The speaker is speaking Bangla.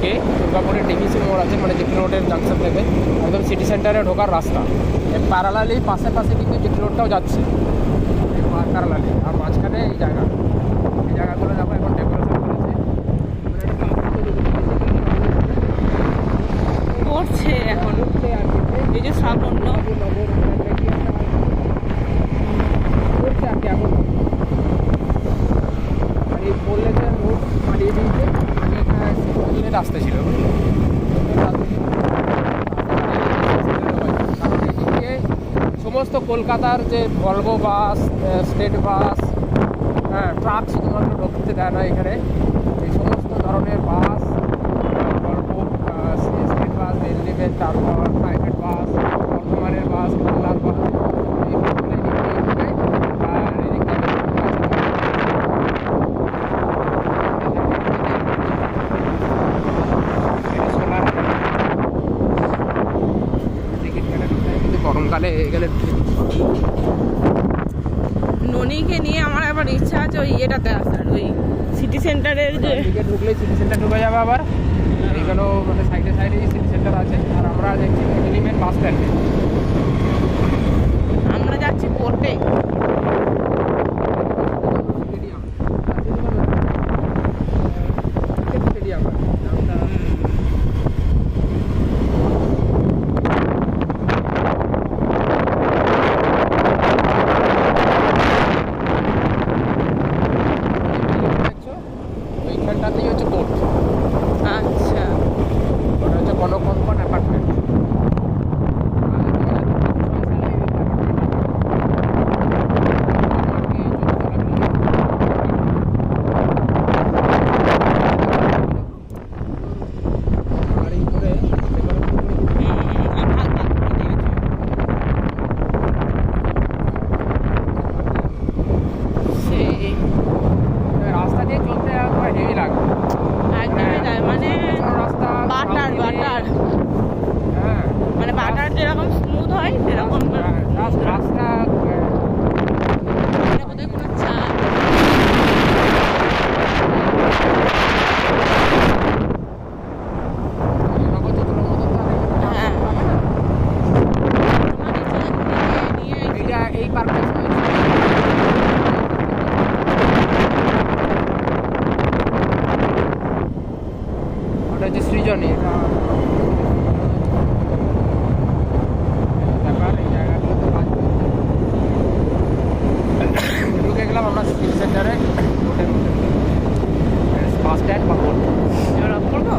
থেকে দুর্গাপুরের ডিভিসি মোড় আছে, মানে জিপি রোডের জাংশন থেকে একদম সিটি সেন্টারে ঢোকার রাস্তা। প্যারালালি পাশে পাশে কিন্তু জিপি রোডটাও যাচ্ছে প্যারালালি, আর মাঝখানে এই জায়গাগুলো দেখো এখন ডেকোরেশন করছে এখন। এই যে সাফল্য করছে আর কি এখন। আর এই বললে যে রোড বাড়িয়ে দিয়েছে, আগে এখানে রাস্তা ছিল, সমস্ত কলকাতার যে ভলভো বাস, স্টেট বাস, হ্যাঁ ট্রাক শুধুমাত্র ঢুকতে দেয় না এখানে। এই সমস্ত ধরনের বাস, ভলভো স্টেট বাস, রেলওয়ে, তারপর প্রাইভেট বাস, বর্ধমানের বাস, বাংলার বাস, এই বাসগুলো আর এদিকে গরমকালে গেলে ননিকে নিয়ে আমার আবার ইচ্ছা আছে ওই ইয়েটাতে আসার, ওই সিটি সেন্টারের যে ঢুকলেই সিটি সেন্টার ঢুকে যাবে আবার। এইখানেও মানে সাইডে সিটি সেন্টার আছে। আর আমরা দেখছি মেন বাস স্ট্যান্ডে, আমরা যাচ্ছি কোর্টে। স্টেডিয়াম ওইখানটাতেই হচ্ছে কোর্ট। আচ্ছা, ওটা হচ্ছে গণকঙ্কন অ্যাপার্টমেন্ট। রাস্তা দিয়ে চলতে একবার হেভি লাগবে, একদমই তাই। মানে রাস্তা বাটার হ্যাঁ মানে বাটার যেরকম স্মুথ হয় সেরকম রাস্তা বোধহয় কোনো চাপ। হ্যাঁ, এই পার্কটা ওটা হচ্ছে সৃজনী। এটা ব্যাপার, এই জায়গাগুলোতে কাজ করছে। ঢুকে গেলাম আমরা সিটি সেন্টারে, রোডের মধ্যে বাস স্ট্যান্ড বা কোর্ট। এবার অফ করবো।